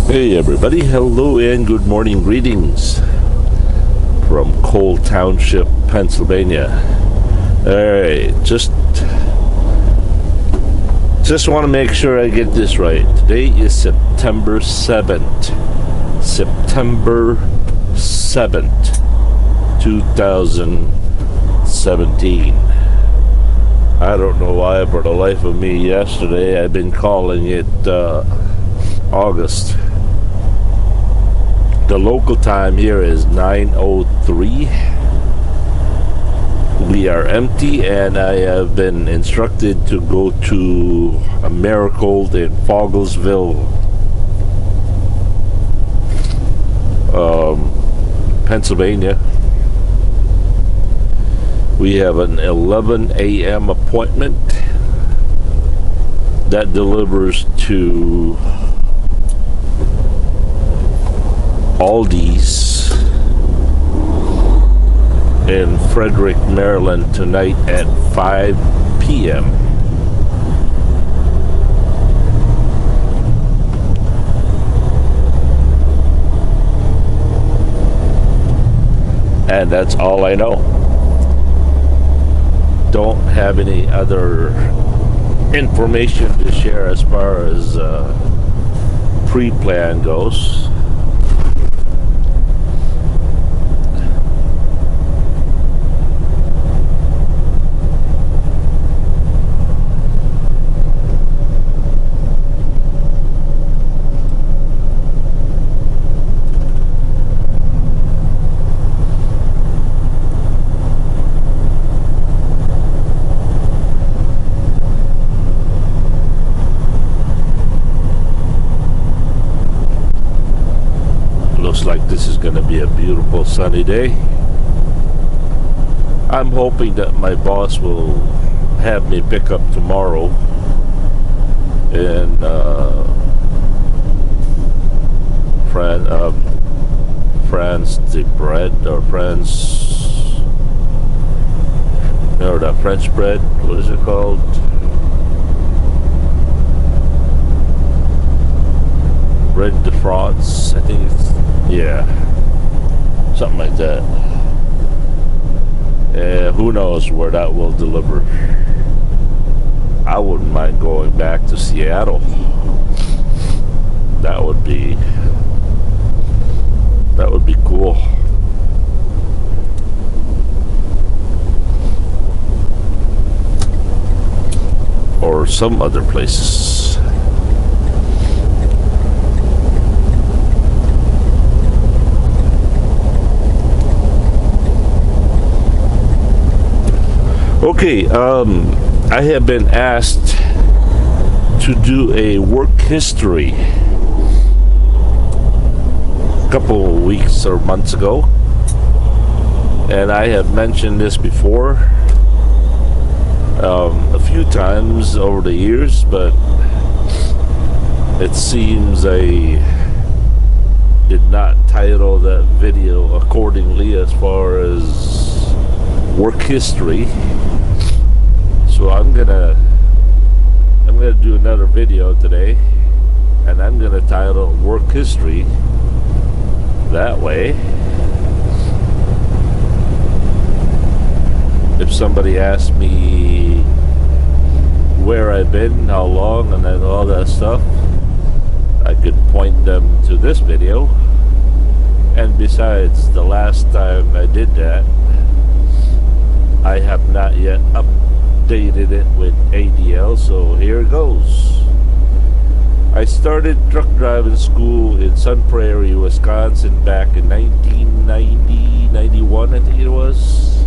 Hey everybody, hello and good morning, greetings from Cole Township, Pennsylvania. Alright, just want to make sure I get this right. Today is September 7th. September 7th, 2017. I don't know why, for the life of me, yesterday I've been calling it August. The local time here is 9:03. We are empty, and I have been instructed to go to a Miracle in Fogglesville, Pennsylvania. We have an 11 a.m. appointment that delivers to Aldi's in Frederick, Maryland tonight at 5 p.m. And that's all I know. Don't have any other information to share as far as pre-plan goes. Looks like this is going to be a beautiful sunny day. I'm hoping that my boss will have me pick up tomorrow in France the bread, or France, or the French bread, what is it called? Bread de France, I think it's, yeah, something like that. Who knows where that will deliver. I wouldn't mind going back to Seattle. That would be cool. Or some other places. Okay, I have been asked to do a work history a couple of weeks or months ago, and I have mentioned this before a few times over the years, but it seems I did not title that video accordingly as far as work history. So I'm gonna do another video today, and I'm gonna title work history that way. If somebody asks me where I've been, how long, and then all that stuff, I could point them to this video. And besides, the last time I did that, I have not yet updated it with ADL, so here it goes. I started truck driving school in Sun Prairie, Wisconsin back in 1991, I think it was.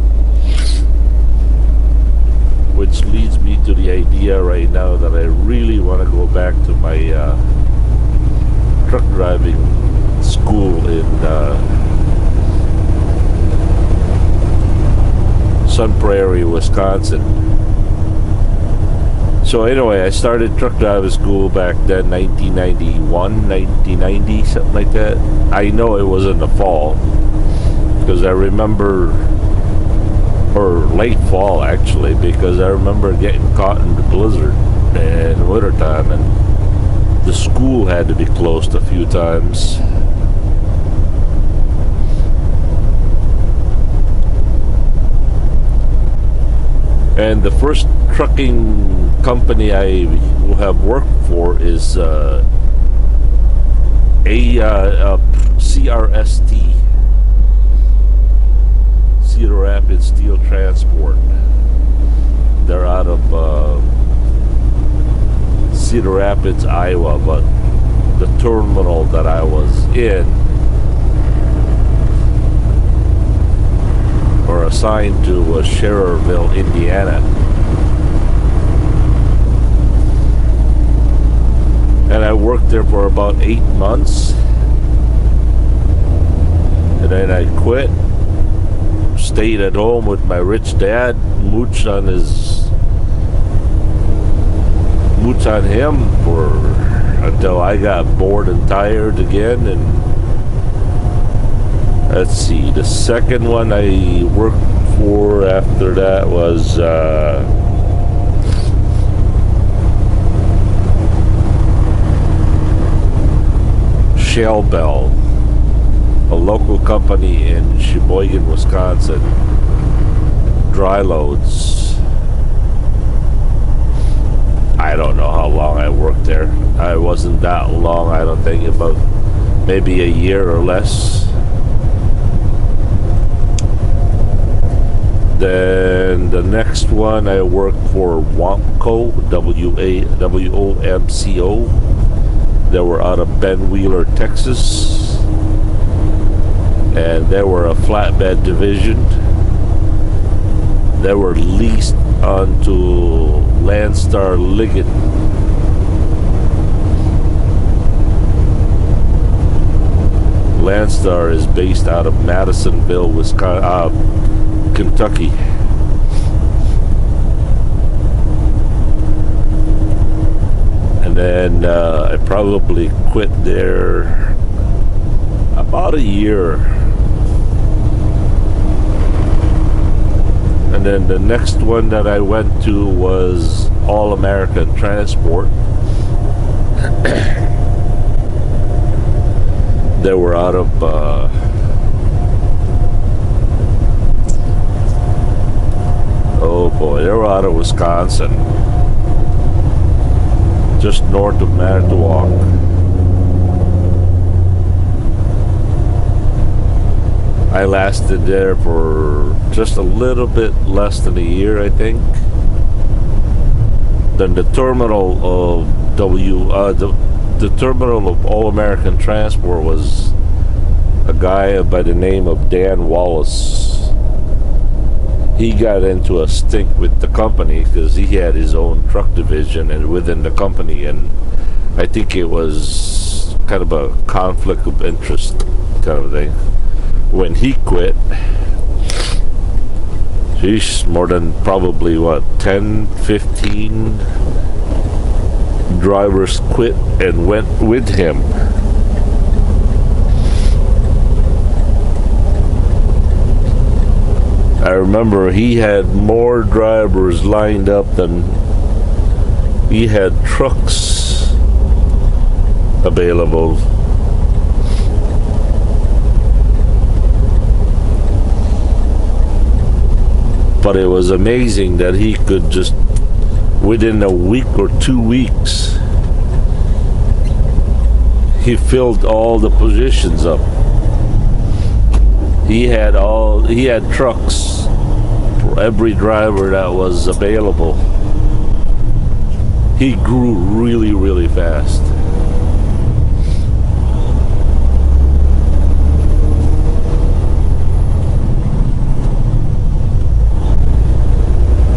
Which leads me to the idea right now that I really want to go back to my truck driving school in Sun Prairie, Wisconsin. So anyway, I started truck driving school back then, 1991, 1990, something like that. I know it was in the fall, because I remember, or late fall actually, because I remember getting caught in the blizzard in the wintertime, and The school had to be closed a few times. And the first trucking company I have worked for is CRST, Cedar Rapids Steel Transport. They're out of Cedar Rapids, Iowa, but the terminal that I was in, or assigned to, was Schererville, Indiana. And I worked there for about 8 months. And then I quit. Stayed at home with my rich dad, mooched on him until I got bored and tired again. And let's see, the second one I worked for after that was Shell Bell, a local company in Sheboygan, Wisconsin. Dry loads. I don't know how long I worked there. I wasn't that long, I don't think, about maybe a year or less. Then the next one I worked for Womco, WOMCO. They were out of Ben Wheeler, Texas. And they were a flatbed division. They were leased onto Landstar Liggett. Landstar is based out of Madisonville, Wisconsin, Kentucky. And then I probably quit there about a year. And then the next one that I went to was All American Transport. They were out of they were out of Wisconsin, just north of Manitowoc. I lasted there for just a little bit less than a year, I think. Then the terminal of the terminal of All American Transport was a guy by the name of Dan Wallace. He got into a stink with the company because he had his own truck division and within the company, and I think it was kind of a conflict of interest kind of thing. When he quit, sheesh, more than probably 10, 15 drivers quit and went with him. I remember he had more drivers lined up than he had trucks available. But it was amazing that he could just, within a week or 2 weeks, he filled all the positions up. He had trucks for every driver that was available. He grew really, really fast.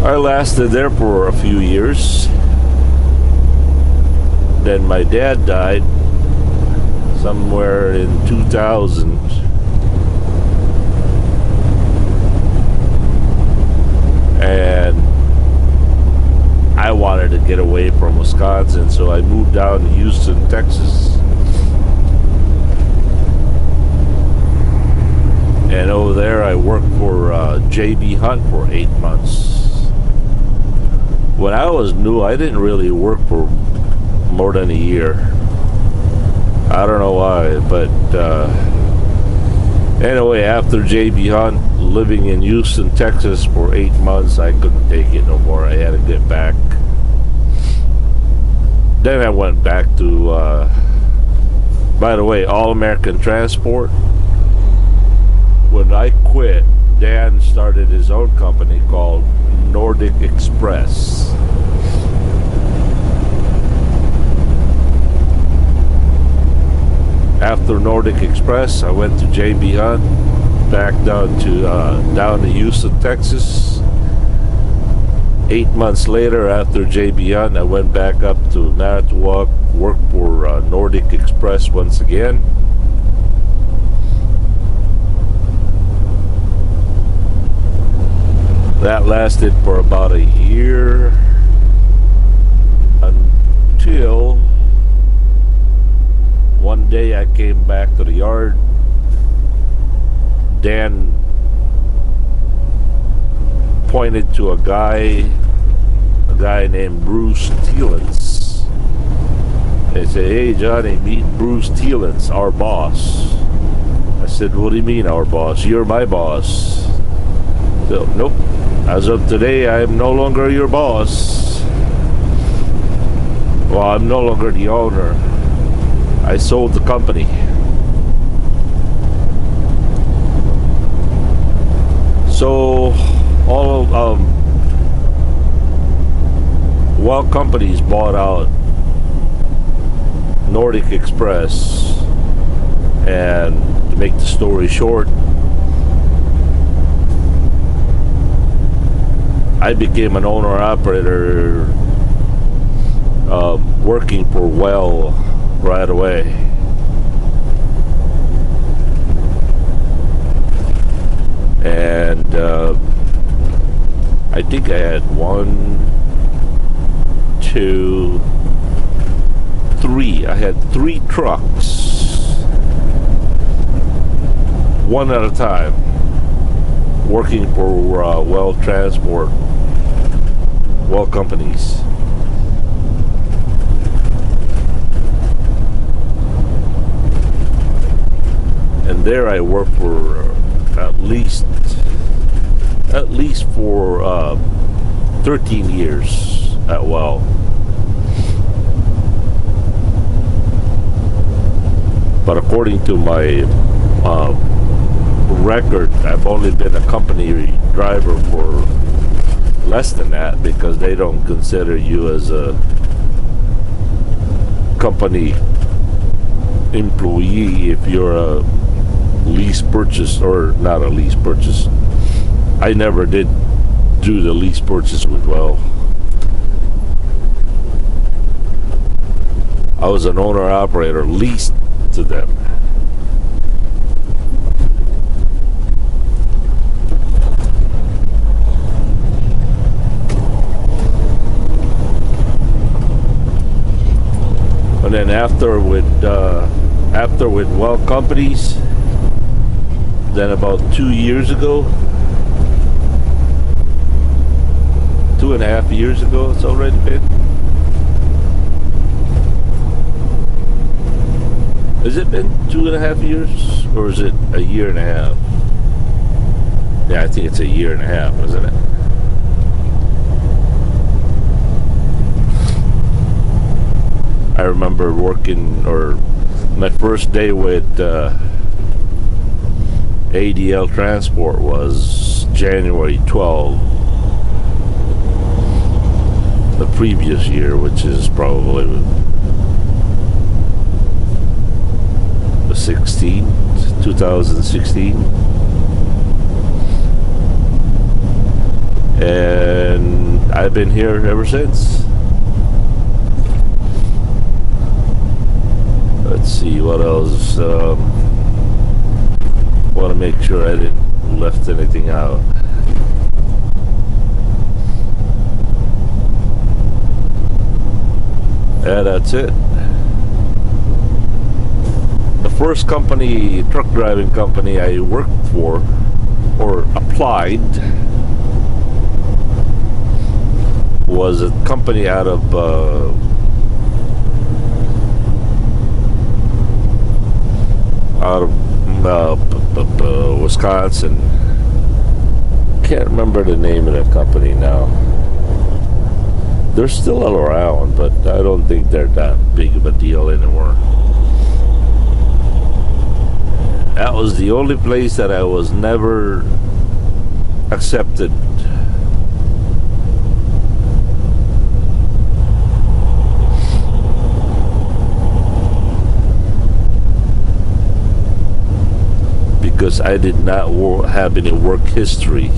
I lasted there for a few years. Then my dad died somewhere in 2000. And I wanted to get away from Wisconsin, so I moved down to Houston, Texas. And over there I worked for J.B. Hunt for 8 months. When I was new, I didn't really work for more than a year. I don't know why, but anyway, after JB Hunt, living in Houston, Texas for 8 months, I couldn't take it no more. I had to get back. Then I went back to, by the way, All American Transport. When I quit, Dan started his own company called Nordic Express. After Nordic Express, I went to JB Hunt, back down to Houston, Texas. 8 months later, after JB Hunt, I went back up to Manitowoc, worked for Nordic Express once again. That lasted for about a year until one day I came back to the yard. Dan pointed to a guy named Bruce Thielens. They said, "Hey Johnny, meet Bruce Thielens, our boss." I said, "What do you mean our boss? You're my boss." So, nope. As of today, I am no longer your boss. Well, I'm no longer the owner. I sold the company. So, all while companies bought out Nordic Express, and to make the story short, I became an owner-operator working for Well right away. And I think I had 1, 2, 3. I had 3 trucks, one at a time, working for Well Transport, Well companies. And there I worked for at least for 13 years at Well. But according to my record, I've only been a company driver for less than that, because they don't consider you as a company employee if you're a lease purchase, or not a lease purchase. I never did do the lease purchase with Well. I was an owner-operator, leased to them. And then after with Well companies, then about 2 years ago, 2.5 years ago, it's already been. Has it been 2.5 years, or is it a year and a half? Yeah, I think it's a year and a half, isn't it? I remember working, or my first day with ADL Transport was January 12, the previous year, which is probably the 2016. And I've been here ever since. Let's see what else. Want to make sure I didn't left anything out. Yeah, that's it. The first company, truck driving company I worked for or applied, was a company out of out of Wisconsin. Can't remember the name of the company now. They're still around, but I don't think they're that big of a deal anymore. That was the only place that I was never accepted. Because I did not have any work history.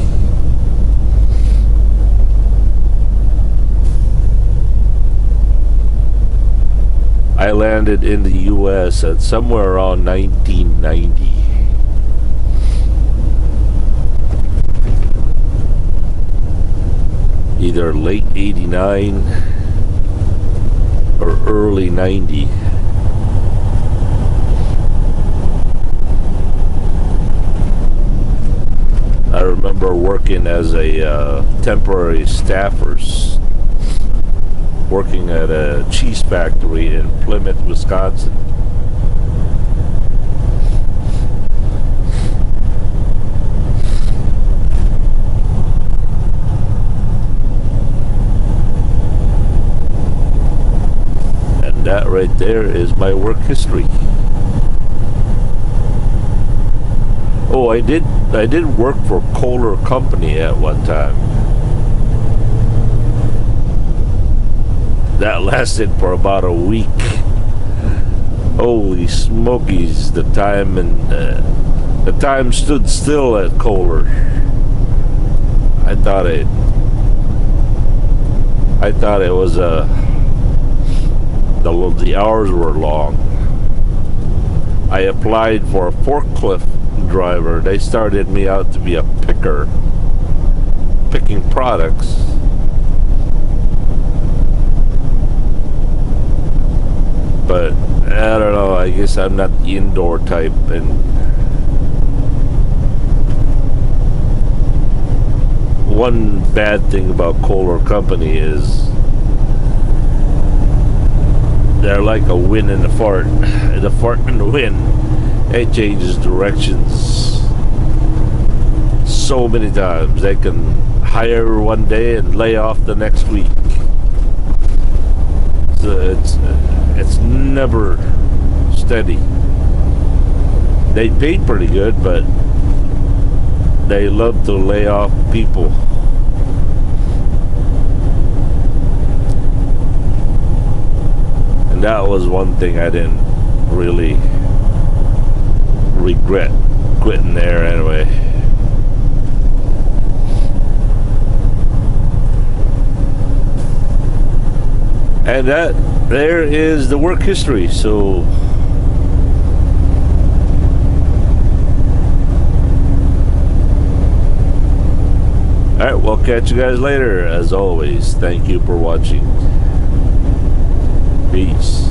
I landed in the U.S. at somewhere around 1990. Either late 89 or early 90. I remember working as a temporary staffer, working at a cheese factory in Plymouth, Wisconsin. And that right there is my work history. Oh, I did work for Kohler Company at one time. That lasted for about a week. Holy smokies, the time stood still at Kohler. I thought it was the hours were long. I applied for a forklift driver. They started me out to be a picker, picking products. But I don't know, I guess I'm not the indoor type, and one bad thing about Kohler Company is they're like a wind in the fart. The fart in the wind. It changes directions so many times. They can hire one day and lay off the next week. So it's never steady. They pay pretty good, but they love to lay off people. And that was one thing I didn't really regret quitting there anyway. And there is the work history. So alright, we'll catch you guys later. As always, thank you for watching. Peace.